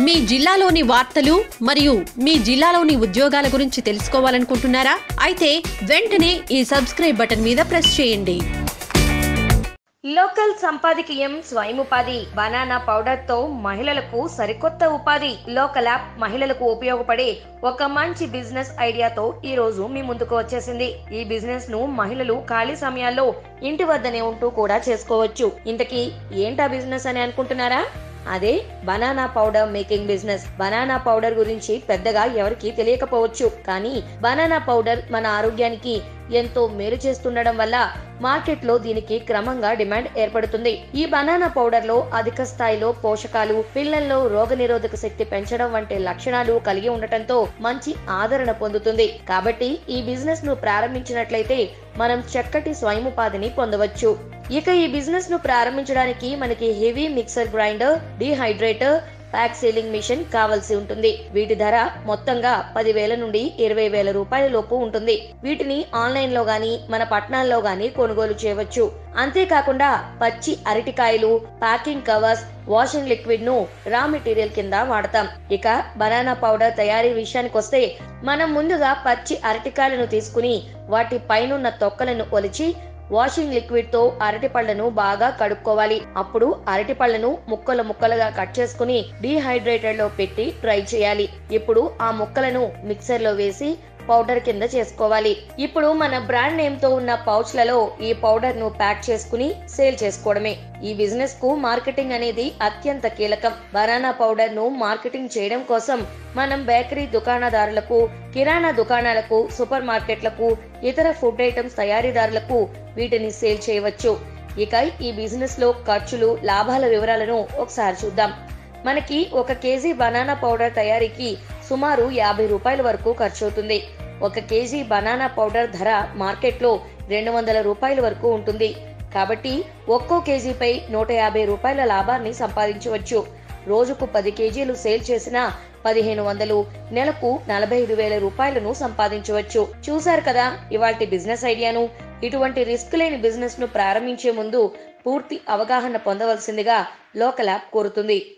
మీ జిల్లాలోని వార్తలు మరియు మీ జిల్లాలోని ఉద్యోగాల గురించి తెలుసుకోవాలనుకుంటున్నారా? అయితే వెంటనే ఈ సబ్స్క్రైబ్ బటన్ మీద ప్రెస్ చేయండి. లోకల్ సంపాదకీయం స్వయం ఉపాధి బనానా పౌడర్ తో మహిళలకు సరికొత్త ఉపాధి. లోకల్ యాప్ మహిళలకు ఉపయోగపడే ఒక మంచి బిజినెస్ ఐడియాతో ఈ రోజు మీ ముందుకు వచ్చేసింది. ఈ బిజినెస్ ను మహిళలు ఖాళీ సమయాల్లో ఇంటి వద్దనే ఉంటూ కూడా చేసుకోవచ్చు. ఇంతకీ ఏంటా బిజినెస్ అని అనుకుంటున్నారా? అదే banana powder making business. Banana powder గురించి పెద్దగా ఎవరికి తెలియకపోవచ్చు, కానీ బనానా పౌడర్ మన ఆరోగ్యానికి ఎంతో మేలు చేస్తుండడం వల్ల మార్కెట్ లో దీనికి క్రమంగా డిమాండ్ ఏర్పడుతుంది. ఈ బనానా పౌడర్ లో అధిక స్థాయిలో పోషకాలు, పిల్లల్లో రోగనిరోధక శక్తి పెంచడం వంటి లక్షణాలు కలిగి ఉండటంతో మంచి ఆదరణ పొందుతుంది. కాబట్టి ఈ బిజినెస్ ను ప్రారంభించినట్లయితే మనం చక్కటి స్వయం ఉపాధిని పొందవచ్చు. ఇక ఈ బిజినెస్ ను ప్రారంభించడానికి మనకి heavy mixer grinder, dehydrator, pack sealing machine కావాల్సి ఉంటుంది. వీటి ధర మొత్తంగా 10,000 నుండి 20,000 రూపాయల లోపు ఉంటుంది. వీటిని ఆన్లైన్ లో గానీ మన పట్టణాల్లో గానీ కొనుగోలు చేయవచ్చు. అంతేకాకుండా పచ్చి అరటికాయలు, ప్యాకింగ్ కవర్స్, వాషింగ్ లిక్విడ్ ను రా మెటీరియల్ కింద వాడతాం. ఇక బనానా పౌడర్ తయారీ విషయానికి వస్తే మనం ముందుగా పచ్చి అరటికాయలను తీసుకుని వాటి పైనున్న తొక్కలను ఒలిచి వాషింగ్ లిక్విడ్ తో అరటి పళ్లను బాగా కడుక్కోవాలి. అప్పుడు అరటి పళ్లను ముక్కలుగా కట్ చేసుకుని డీహైడ్రేటర్ లో పెట్టి డ్రై చేయాలి. ఇప్పుడు ఆ ముక్కలను మిక్సర్ లో వేసి పౌడర్ కింద చేసుకోవాలి. ఇప్పుడు మన బ్రాండ్ నేమ్ తో ఉన్న పౌచ్లలో ఈ పౌడర్ ను ప్యాక్ చేసుకుని సేల్ చేసుకోవడమే. ఈ బిజినెస్ కు మార్కెటింగ్ అనేది అత్యంత కీలకం. బనానా పౌడర్ ను మార్కెటింగ్ చేయడం కోసం మనం బేకరీ దుకాణదారులకు, కిరాణా దుకాణాలకు, సూపర్ మార్కెట్లకు, ఇతర ఫుడ్ ఐటమ్స్ తయారీదారులకు వీటిని సేల్ చేయవచ్చు. ఇక ఈ బిజినెస్ లో ఖర్చులు, లాభాల వివరాలను ఒకసారి చూద్దాం. మనకి 1 కేజీ బనానా పౌడర్ తయారీకి సుమారు 50 రూపాయల వరకు ఖర్చు అవుతుంది. 1 కేజీ బనానా పౌడర్ ధర మార్కెట్ లో 200 రూపాయల వరకు ఉంటుంది. కాబట్టి ఒక్కో కేజీపై 150 రూపాయల లాభాన్ని సంపాదించవచ్చు. రోజుకు 10 కేజీలు సేల్ చేసిన 1500, నెలకు 45,000 రూపాయలను సంపాదించవచ్చు. చూశారు కదా ఇవాల్టి బిజినెస్ ఐడియాను. ఇటువంటి రిస్క్ లేని బిజినెస్ ను ప్రారంభించే ముందు పూర్తి అవగాహన పొందవలసిందిగా లోకల్ యాప్ కోరుతుంది.